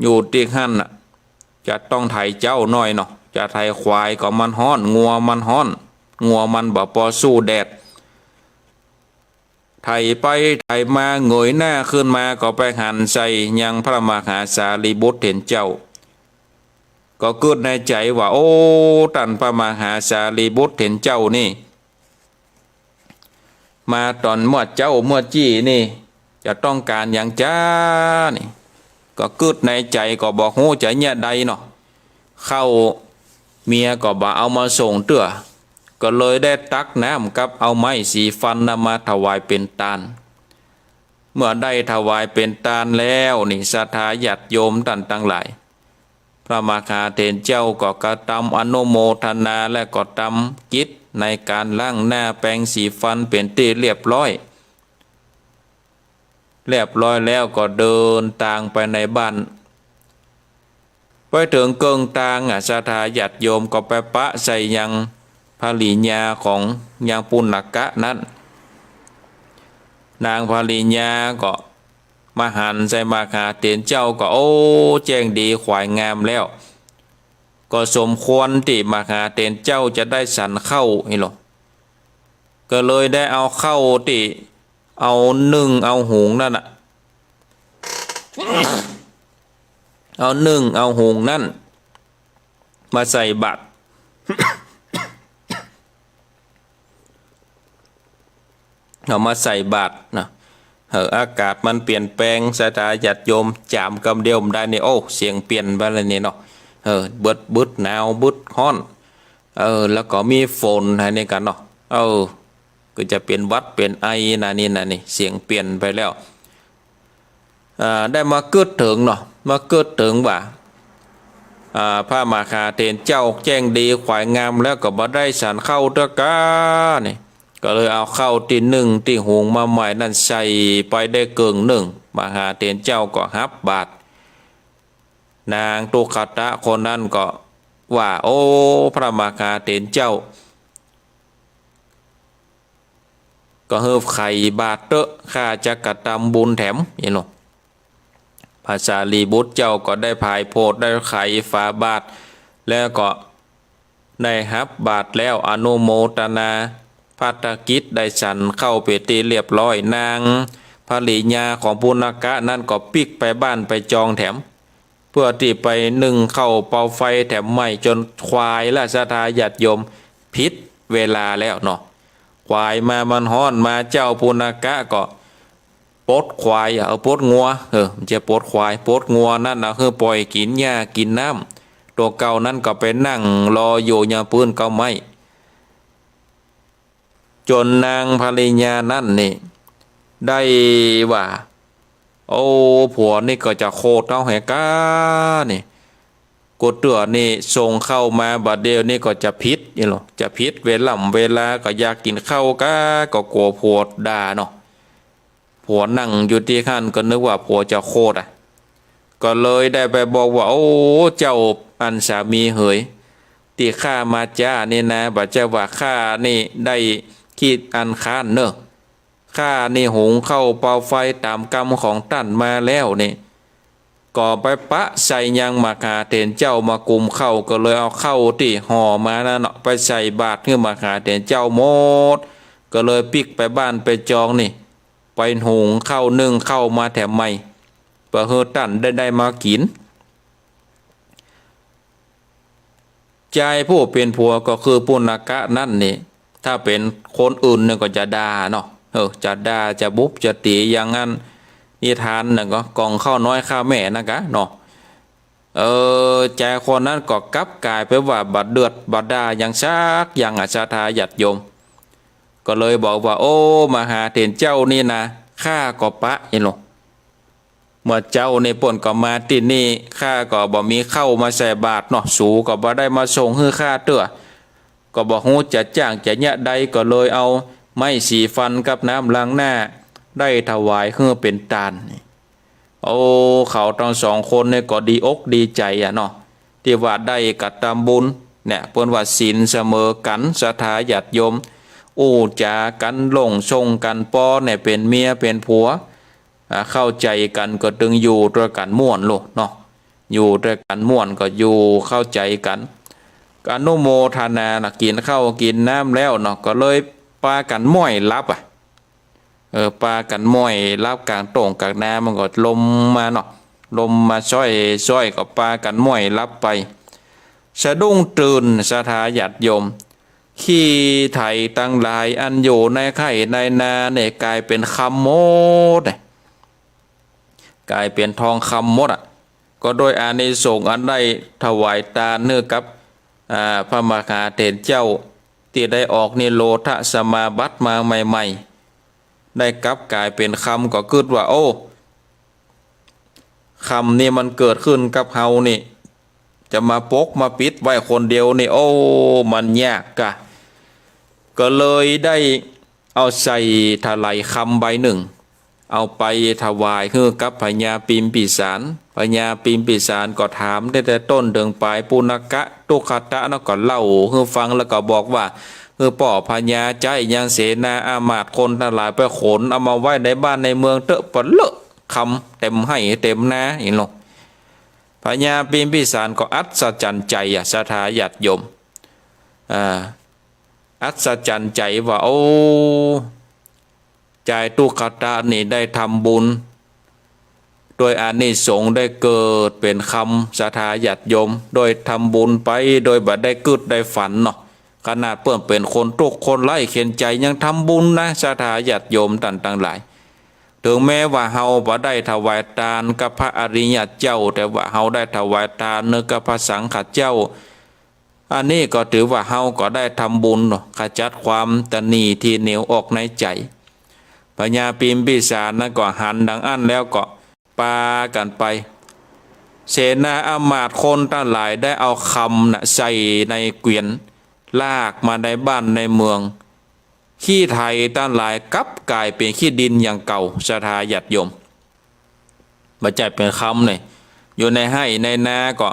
อยู่ที่หั่นจะต้องไถเจ้าน้อยเนาะจะไถควายก็มันฮ้อนงัวมันฮ้อนงัวมันบ่พอสู้แดดไถไปไถมาเงยหน้าขึ้นมาก็ไปหันใส่ยังพระมหาสารีบุตรเห็นเจ้าก็เกิดในใจว่าโอ้ท่านพระมหาสารีบุตรเห็นเจ้านี่มาตอนเมื่อเจ้าเมื่อจี้นี่จะต้องการอย่างจ้านี่ก็เกิดในใจก็บอกโหใจเนี่ยใดเนาะเข้าเมียก็บอกเอามาส่งเตื้อก็เลยได้ตักน้ำกับเอาไม้สีฟันนำมาถวายเป็นทานเมื่อได้ถวายเป็นทานแล้วนี่ศรัทธาญาติโยมท่านทั้งหลายพระมหาเถรเจ้าก็กระทำอนุโมทนาและก็ทำกิจในการล้างหน้าแปรงสีฟันเป็นที่เรียบร้อยแล้วก็เดินทางไปในบ้านไปถึงเกิงทางศรัทธาญาติโยมก็ไปปะใส่ยังภริญาของยังปุณกะนั้นนางภริญาก็มาหันใส่มหาเถรเจ้าก็โอ้แจ้งดีขวายงามแล้วก็สมควรที่มหาเถรเจ้าจะได้ฉันเข้านี่หรอก็เลยได้เอาเข้าที่เอานึ่งเอาหุงนั่นน่ะเอานึ่งเอาหุงนั่นมาใส่บาตรเอามาใส่บาตรนะอากาศมันเปลี่ยนแปลงสายตาญาติโยมจามกำเดียวมได้นี่โอ้เสียงเปลี่ยนไปเลยนี่เนาะบึดหนาวบึดฮ้อนแล้วก็มีฝนอะไรนี่กันเนาะก็จะเป็นวัดเป็นไอนี่เสียงเปลี่ยนไปแล้วได้มาเกิดถึงเนาะมาเกิดถึงว่าพระมหาเถรเจ้าแจ้งดีขวายงามแล้วก็มาได้ฉันเข้าตะกานี่ก็เลยเอาเข้าที่หนึ่งที่หุงมาใหม่นั่นใส่ไปได้เกิงหนึ่งมหาเถรเจ้าก็ฮับบาตรนางตุขตะคนนั้นก็ว่าโอ้พระมหาเถรเจ้าก็เฮือบไข่บาตรเตอะข้าจะกระทำบุญแถมอย่างนี้พระสารีบุตรเจ้าก็ได้พายโพธิ์ได้ไข่ฝาบาตรแล้วก็ได้ฮับบาตรแล้วอนุโมทนาภัตกิจได้ฉันเข้าเปตีเรียบร้อยนางภริญาของปุณกะนั่นก็ปิกไปบ้านไปจองแถม เพื่อที่ไปนึ่งเข้าเป่าไฟแถมไหม้จนควายและศรัทธาญาติโยมพิษเวลาแล้วเนาะควายมามันฮ้อนมาเจ้าปุณกะก็ปดควายเอาปดงัวมันจะปดควายปดงัวนั่นนะคือปล่อยกินหญ้ากินน้ำตัวเก่านั้นก็ไปนั่งรออยู่ยาปืนก็ไม่จนนางภริยานั่นนี่ได้ว่าโอ้ผัวนี่ก็จะโคตรเอาแหก้านี่กดตัวนี่ส่งเข้ามาบัดเดียวนี่ก็จะพิษนี่หรอจะพิษเวลาก็อยากกินข้าวก้าก็กลัวผัวด่าเนาะผัวนั่งอยู่ที่ข้านก็นึกว่าผัวจะโคตรก็เลยได้ไปบอกว่าโอ้เจ้าอันสามีเหยตีข้ามาจ้านี่นะบัดเจ้าว่าข้านี่ได้คิดอันค้านเนอะข้านี่หุงเข้าเป่าไฟตามกรรมของท่านมาแล้วนี่ก่อไปปะใส่ยังมาหาเถนเจ้ามากุมเข้าก็เลยเอาเข้าที่ห่อมานะเนาะไปใส่บาตรเพื่อมาหาเถนเจ้าหมดก็เลยปิกไปบ้านไปจองนี่ไปหุงเข้านึ่งเข้ามาแถมใหม่เพื่อให้ท่านได้มากินใจผู้เป็นผัวก็คือปุณกะนั่นนี่ถ้าเป็นคนอื่นเนี่ยก็จะด่าเนาะจะด่าจะบุบจะตีอย่างนั้นนิทานน่ะก็กองข้าวน้อยข้าวแม่นะกะเนาะใจคนนั้นก็กลับกลายไปว่าบัดเดือดบัดด่าอย่างซักอย่างศรัทธาญาติโยมก็เลยบอกว่าโอ้มาหาเถนเจ้านี่นะข้าก็ปะเห็นหรอเมื่อเจ้าในป่นก็มาที่นี่ข้าก็บ่มีเข้ามาใส่บาตรเนาะสูก็บ่ได้มาส่งให้ข้าเตื้อก็บอกฮู้จะจ้างจะเนี่ยใดก็เลยเอาไม้สีฟันกับน้ำล้างหน้าได้ถวายเพื่อเป็นทานโอ้เขาทั้งสองคนเนี่ยก็ดีอกดีใจเนาะที่ว่าได้กตัมบุญเนี่ยเปิ้นว่าศีลเสมอกันศรัทธาญาติโยมอู้จากันลงทรงกันป้อเนี่ยเป็นเมียเป็นผัวเข้าใจกันก็ตึงอยู่ด้วยกันม่วนโลกเนาะอยู่ด้วยกันม่วนก็อยู่เข้าใจกันอนุโมทนานะกินข้าวกินน้ำแล้วเนาะก็เลยปากันม้อยรับปากันม้อยรับกลางโต่งกลางน้ำมันก็ลมมาเนาะลมมาช่อยก็ปากันม้อยรับไปสะดุ้งตื่นศรัทธาญาติโยมขี้ไถตั้งหลายอันอยู่ในไข่ในนาเนี่ยกลายเป็นคำหมดกลายเป็นทองคำหมดก็โดยอานิสงส์อันได้ถวายทานเนื้อกับพระมหาเถรเจ้าที่ได้ออกนิโรธสมาบัติมาใหม่ๆได้กลับกลายเป็นคำก็คิดว่าโอ้คำนี่มันเกิดขึ้นกับเฮานี่จะมาปกมาปิดไว้คนเดียวนี่โอ้มันยากกะก็เลยได้เอาใส่ถลายคำใบหนึ่งเอาไปถวายคือกับพญาปิมปิสารพญาปิมปิสารก็ถามได้แต่ต้นเดืองปลายปุณกะตุคตะแล้วก็เล่าคือฟังแล้วก็บอกว่าคือป่อพญาใจยังเสนาอามาตย์คนทั้งหลายไปขนเอามาไว้ในบ้านในเมืองเตอะปะเลอะคำเต็มให้เต็มนาอย่างนี้พญาปิมปิสารก็อัศจรรย์ใจศรัทธาญาติโยมอัศจรรย์ใจว่าโอ้ใจตุคตะนี่ได้ทำบุญโดยอานิสงส์ได้เกิดเป็นคำศรัทธาญาติโยมโดยทำบุญไปโดยบัดได้กึดได้ฝันเนาะขนาดเปื่อนเป็นคนทุกคนไล่เข็นใจยังทำบุญนะศรัทธาญาติโยมต่างๆหลายถึงแม้ว่าเฮาบ่ได้ถวายทานกับพระอริยเจ้าแต่ว่าเฮาได้ถวายทานเนื้อกับพระสังฆเจ้าอันนี้ก็ถือว่าเฮาก็ได้ทำบุญขจัดความตนีที่เหนียวออกในใจพญาปิมปิสารนั้นก็หันดังอันแล้วก็ปากันไปเสนาอามาตย์คนทั้งหลายได้เอาคำใส่ในเกวียนลากมาในบ้านในเมืองขี้ไทยทั้งหลายกลับกลายเป็นขี้ดินอย่างเก่าศรัทธาญาติโยมมาใจเป็นคำเนี่ยอยู่ในให้ในนาก็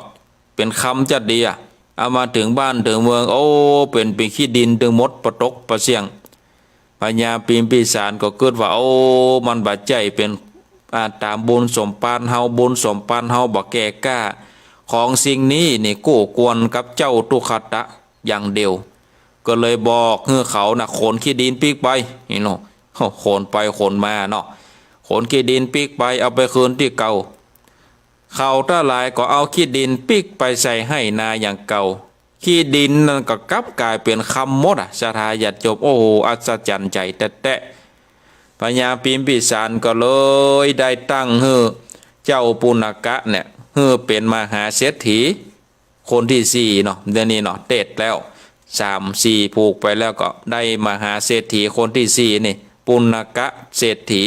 เป็นคำจัดดีเอามาถึงบ้านถึงเมืองโอ้เป็นขี้ดินถึงมดประตกประเสียงพญาปิมปิสารก็เกิดว่าโอ้มันบาดใจเป็นตามบุญสมปานเฮาบุญสมปานเฮาบ่แก่กล้าของสิ่งนี้นี่กู้กวนกับเจ้าตุคตะอย่างเดียวก็เลยบอกให้เขาน่ะขนขี้ดินปีกไปนี่เนาะขนไปขนมาเนาะขนขี้ดินปีกไปเอาไปคืนที่เก่า เขาถ้าหลายก็เอาขี้ดินปิกไปใส่ให้นาอย่างเก่าขี้ดินนั่นก็กลับกลายเป็นคำหมดศรัทธาญาติโยมโอ้โหอัศจรรย์ใจแตะพญาปิมพิสารก็เลยได้ตั้งเจ้าปุณกะเนี่ยเป็นมหาเศรษฐีคนที่สี่เนาะเดี๋ยวนี้เนาะเต็ดแล้ว3-4ผูกไปแล้วก็ได้มหาเศรษฐีคนที่สี่นี่ปุณกะเศรษฐี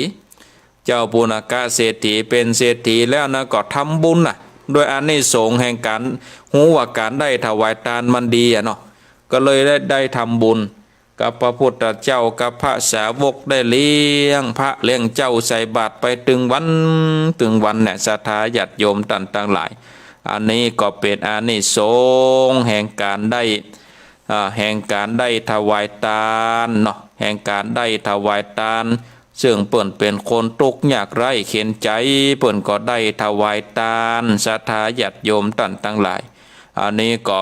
เจ้าปุณกะเศรษฐีเป็นเศรษฐีแล้วนะก็ทำบุญโดยอานิสงส์แห่งการหูว่าการได้ถวายทานมันดีเนาะก็เลยได้ทำบุญกับพระพุทธเจ้ากับพระสาวกได้เลี้ยงพระเลี้ยงเจ้าใส่บาตรไปถึงวันเนี่ยศรัทธาญาติโยมต่างหลายอันนี้ก็เป็นอานิสงส์แห่งการได้ถวายทานเนาะแห่งการได้ถวายทานซึ่งเปิ่นเป็นคนทุกข์ยากไร้เข็นใจเปิ่นก็ได้ถวายทานศรัทธาญาติโยมต่างหลายอันนี้ก็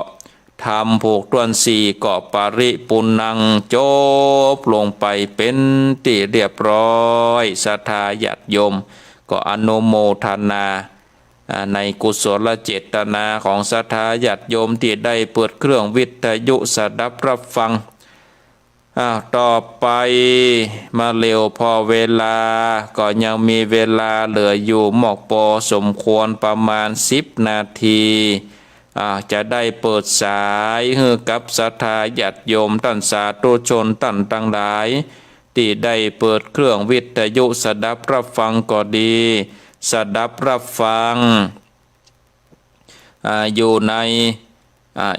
ทำผูกต้วนสี่ก็ปริปุณังจบลงไปเป็นที่เรียบร้อยศรัทธาญาติโยมก็อนุโมทนาในกุศลเจตนาของศรัทธาญาติโยมที่ได้เปิดเครื่องวิทยุสดับรับฟังต่อไปมาเร็วพอเวลาก็ยังมีเวลาเหลืออยู่หมอกปอสมควรประมาณ10 นาทีจะได้เปิดสายให้กับศรัทธาญาติโยมท่านสาธุชนท่านทั้งหลายที่ได้เปิดเครื่องวิทยุสดับรับฟังก็ดีสดับรับฟังอยู่ใน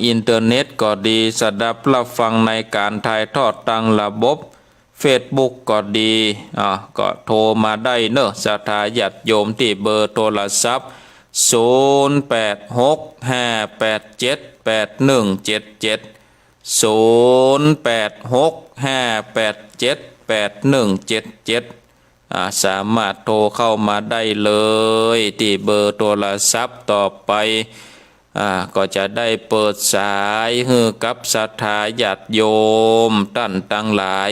อินเทอร์เน็ตก็ดีสดับรับฟังในการถ่ายทอดทางระบบ Facebook ก็ดีก็โทรมาได้เนอะศรัทธาญาติโยมที่เบอร์โทรศัพท์0865878177 สามารถโทรเข้ามาได้เลยที่เบอร์โทรศัพท์ต่อไปก็จะได้เปิดสายให้กับศรัทธาญาติโยมท่านทั้งหลาย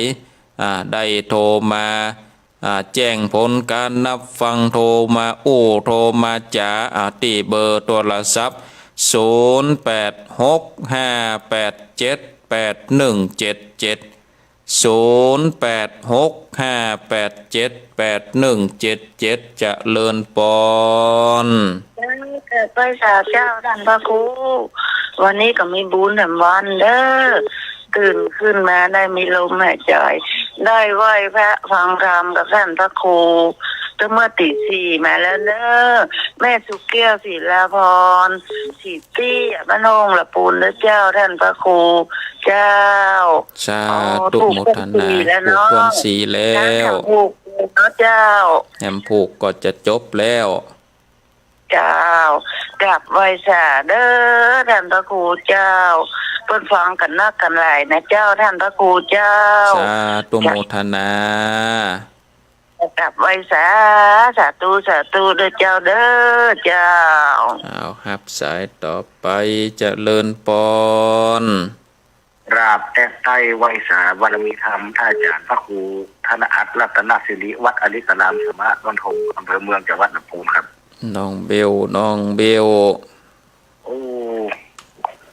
ได้โทรมาแจ้งผลการนับฟังโทรมาโทรมาจ่าที่เบอร์โทรศัพท์0865878177จะเลินปอนเกิดไปสาเจ้าท่านพระครูวันนี้ก็มีบุญแห่งวันเด้อตื่นขึ้นมาได้มีลมหายใจได้ไหว้พระฟังธรรมกับท่านพระครูตั้งเมื่อตี 4มาแล้วเด้อแม่สุเกี้ยวศิลาพรสีตี้บ้านโฮงละปูนเด้อเจ้าท่านพระครูเจ้าสาธุโมทนาผูกวันสีแล้วผูกเจ้าแหมผูกก็จะจบแล้วเจ้ากลับไว้สาเด้อท่านพระครูเจ้าเพิ่นฟังกันนักกันหลายนะเจ้าท่านพระครูเจ้าสาธุโมทนากลับไว้สาธุเด้อเจ้าเด้อเจ้าเอาครับสายต่อไปเจริญปอนราบแต่ใต้ไวสาบารมีธรรมท่านอาจารย์พระครูธนอัตรัตนศิริวัดอริสลามสมะนนทงอำเภอเมืองจังหวัดลำพูนครับน้องเบลโอ้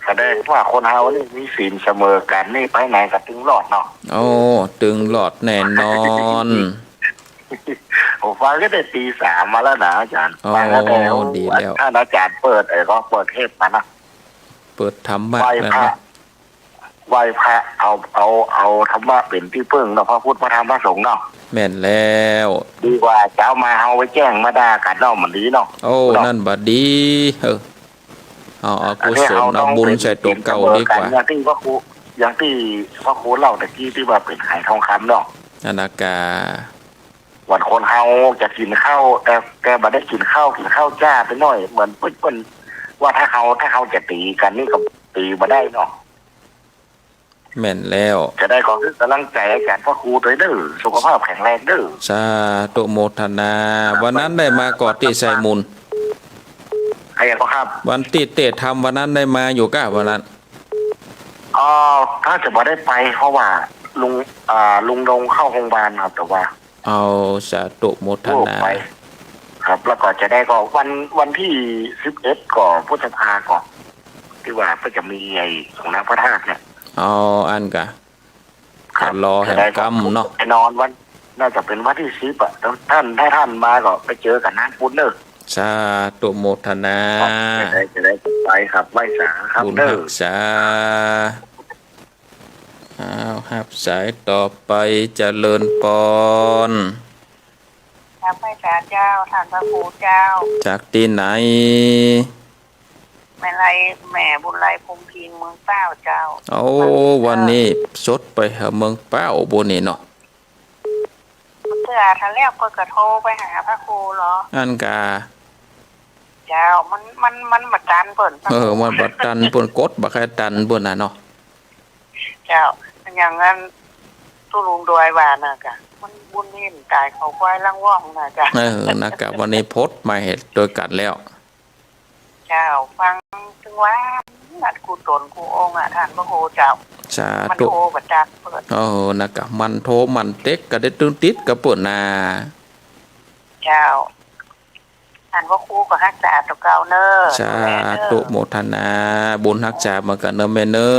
แสดงว่าคนเฮานี่มีศีลเสมอกันนี่ไปไหนก็ถึงรอดเนาะโอ้ถึงรอดแน่นอนผมฟังก็ได้ตี 3มาแล้วนะอาจารย์ฟังแล้วดีแล้วท่านอาจารย์เปิดก็เปิดเทศมานะเปิดธรรมะแล้วนะไหว้พระเอาธรรมะเป็นที่พึ่งเนาะพระพุทธพระธรรมพระสงฆ์เนาะแม่นแล้วดีกว่าเจ้ามาเฮาไปแจ้งมาด่ากันเนาะมันดีเนาะโอ้นั่นบัดดีเอากุศลเอาบุญใส่ตัวเก่าดีกว่าอย่างที่พระครูเล่าตะกี้ที่ว่าเป็นไข่ทองคำเนาะอานากาวันคนเฮาจะกินข้าวแต่บ่ได้กินข้าวจ้าไปหน่อยเหมือนเปิ้นว่าถ้าเขาจะตีกันนี่ก็ตีบ่ได้เนาะแม่นแล้วจะได้ขอคือกำลังใจอาจารย์พระครูด้วยเด้อสุขภาพแข็งแรงเด้อสาธุโมทนาวันนั้นได้มากอดที่ไซมุนใครก็ครับวันติเตะทำวันนั้นได้มาอยู่ก้าวันนั้นถ้าจะบ่ได้ไปเพราะว่าลุงดงเข้าโรงพยาบาลครับแต่ว่าเอาสาธุโมทนา ครับ แล้วก็จะได้ก็วันที่11ก่อนพฤษภาก่อนที่ว่าก็จะมีไอ้ของน้ำพระธาตุเนี่ย อ๋ออันกะ ครับ รอแห่งกรรมเนาะ ไปนอนวันน่าจะเป็นวันที่10อ่ะแล้วถ้าท่านมาก็ไปเจอกับน้ำปุ้นเนอร์ สาธุโมทนา จะได้ไปครับไหว้สาครับ บุญ เนอ หั ร์ กษาอ้าวหับสายต่อไปเจริญปอน ทำให้สาเจ้าท่านพระครูเจ้า จากที่ไหน แม่ไรแม่บุญไรพงพิงเมืองเต้าเจ้า โอ้วันนี้สดไปหาเมืองเป้าบนนี่เนาะ เพื่อท่านแรกก็กระโทรไปหาพระครูเหรอ อันกา เจ้ามันบัดดันเปิ่นพระครู มันบัดตันเปิ้นกดบักแค่ตันเปิ้นน่ะเนาะ เจ้าอย่างนั้นตุลุงดวยว่าน่ะกะมันบุญเห็นตายเขาควายล่างว่องน่ะจ้ะ นะครับวันนี้พดมาเห็ดโดยกันแล้ว เจ้าฟังถึงว่านัดกูตนกูองค์อ่ะท่านพระครูเจ้า สา มัน ธุ โทรบัดดันเปิด นะครับมันโทมันเต็กก็ได้ตึงติดกับเปิ้นน่ะ เจ้าท่านพระครูก็รักษาตัวเก่าเนอ สาธุโมทนาบุญรักษามากันเนอะแม่เนอ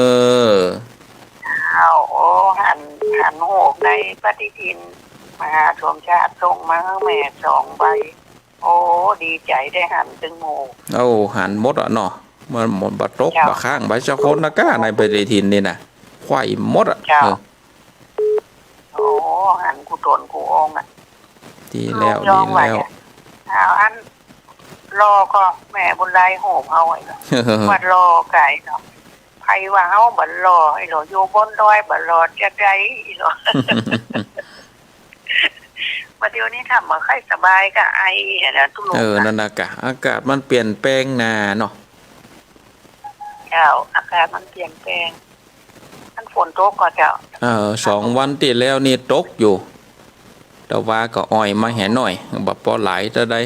เอาโอ้หันโหกในปฏิทินมหาชมชาติส่งมาให้แม่2 ใบโอ้ดีใจได้หันตึงโหก เอาหันหมดอ่ะเนาะมันหมดบะตก เจ้า บะข้างบะเจ้าคนนะก้าในปฏิทินนี่น่ะควายหมดอ่ะ เจ้า โอ้หันกูตนกูองค์อ่ะ ดีแล้ว ย ดี องไว้ แล้ว อะเอาอันรอก็แม่บุญไรโหมเอาไว้เนาะวัดรอไก่เนาะไผว่าเฮาบัดรอไอ้หลออยู่บนดอยบัดรอจะได้อีหลอ มาเดี๋ยวนี้ทำมาใครสบายก็ไอเห็นแล้วทุลุง นั่นนะกะอากาศมันเปลี่ยนแปลงนาเนาะ เจ้าอากาศมันเปลี่ยนแปลงมันฝนตกก็เจ้า 2 วันที่แล้วนี่ตกอยู่ แต่ว่าก็อ้อยมาแห่หน่อยบ่พอหลายเท่าใด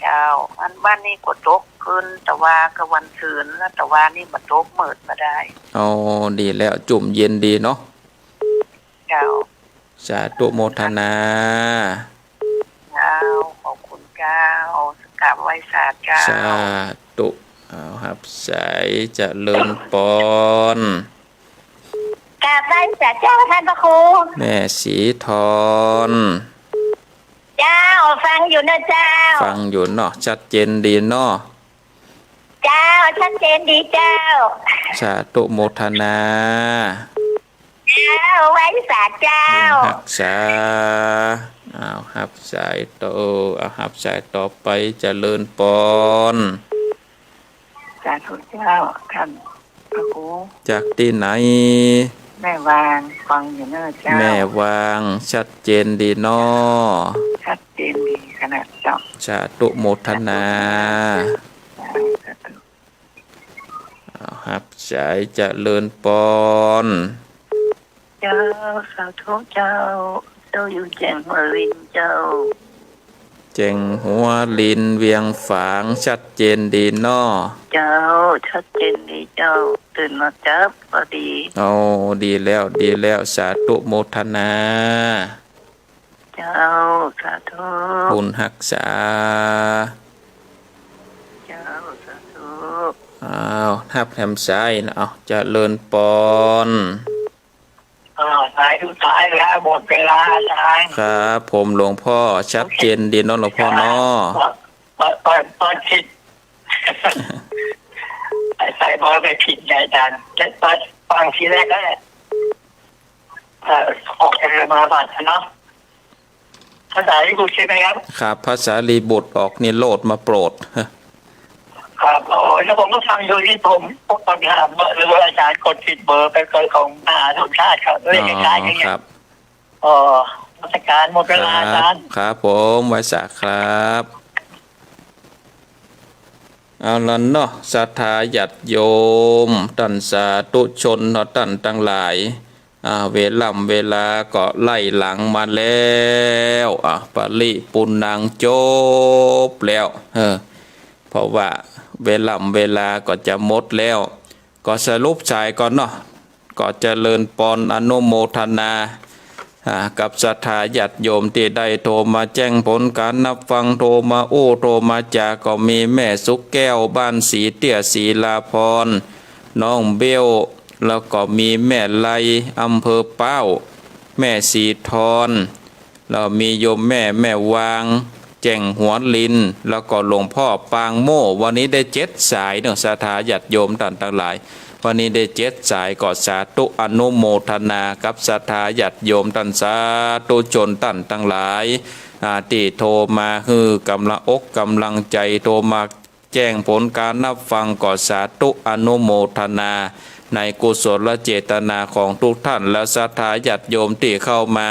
เจ้าอันบ้านนี้ก็ตกขึ้นแต่ว่าก็วันซืนแล้วแต่ว่านี่มาตกมืดมาได้ เอาดีแล้วจุ่มเย็นดีเนาะ เจ้า สาธุโมทนา เจ้าขอบคุณเจ้ากราบไหว้สาเจ้า สาธุเอาครับสายเจริญปอน กราบไหว้สาเจ้าท่านพระครู แม่สีทอน เจ้าฟังอยู่นะเจ้า ฟังอยู่เนาะชัดเจนดีเนาะ เจ้าชัดเจนดีเจ้า สาธุโมทนา เจ้าไหว้สาเจ้า หักษาเอาหับสายโตเอาหับสายต่อไปเจริญปอน สาธุเจ้าท่านพระครู จากที่ไหน แม่วางฟังอยู่นะเจ้า แม่วางชัดเจนดีเนาะ ชัดเจนดีขนาดเจ้า สาธุโมทนาเอาหับสายเจริญปอน เจ้าสาธุเจ้าเจ้าอยู่แจ้งหัวลินเจ้า เจงหัวลินเวียงฝางชัดเจนดีเนาะ เจ้าชัดเจนดีเจ้าตื่นมาจับพอดี เอาดีแล้วดีแล้วสาธุโมทนา เจ้าสาธุ บุญหักษา เจ้าสาธุ อ้าวทับแถมซ้ายนะเอาเจริญปอน สายสุดท้ายแล้วหมดเวลาอาจารย์ ครับผมหลวงพ่อชัดเจนดีเนาะหลวงพ่อเนาะ ตอนผิดใส่บอลไปผิดไงอาจารย์ตอนฟังทีแรกก็ออกจากมาบัตรเนาะภาษาที่กูใช่ไหมครับ ครับภาษาลีบุตรออกนิโรธมาโปรด ครับโอ้ยแล้วผมก็ฟังอยู่ที่ผมพวกปัญหาหรือว่าอาจารย์กดผิดเบอร์ไปเกินของมหาสมชาติครับเลขคล้ายๆอย่างเงี้ ค ย รับ ราชการหมดเวลาอาจารย์ ครับผมไว้สักครับเอาละเนาะศรัทธาญาติโยมตันสาธุชนเนาะตันทั้งหลายเวลาก็ไล่หลังมาแล้วปริปุณนังจบแล้วเพราะว่าเวลาก็จะหมดแล้ว ก็สรุปใจก่อนเนาะก็เจริญปอนอนุโมทนา กับศรัทธาญาติโยมที่ได้โทรมาแจ้งผลการนับฟังโทรมาโอ้โทรมาจาก็มีแม่สุกแก้วบ้านสีเตี้ยศรีลาพรน้องเบลแล้วก็มีแม่ไลอำเภอเป้าแม่สีทอนแล้วมีโยมแม่วางแจ่งหัวลินแล้วก็หลวงพ่อปางโม่วันนี้ได้7 สายเนาะศรัทธาญาติโยมท่านทั้งหลายวันนี้ได้7 สายก็สาธุอนุโมทนากับศรัทธาญาติโยมท่านสาธุชนท่านทั้งหลายที่โทรมาคือกำลังอกกำลังใจโทรมาแจ้งผลการนับฟังก็สาธุอนุโมทนาในกุศลเจตนาของทุกท่านและศรัทธาญาติโยมที่เข้ามา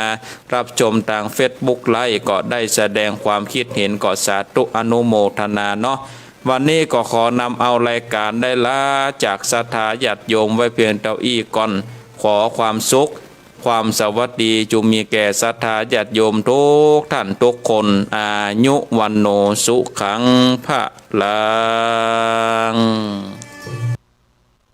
รับชมทาง Facebook ไลฟ์ก็ได้แสดงความคิดเห็นก็สาธุอนุโมทนาเนาะวันนี้ก็ขอนำเอารายการได้ละจากศรัทธาญาติโยมไว้เพียงเท่าอี้ก่อนขอความสุขความสวัสดีจงมีแก่ศรัทธาญาติโยมทุกท่านทุกคนอายุวันโนสุขังพะลัง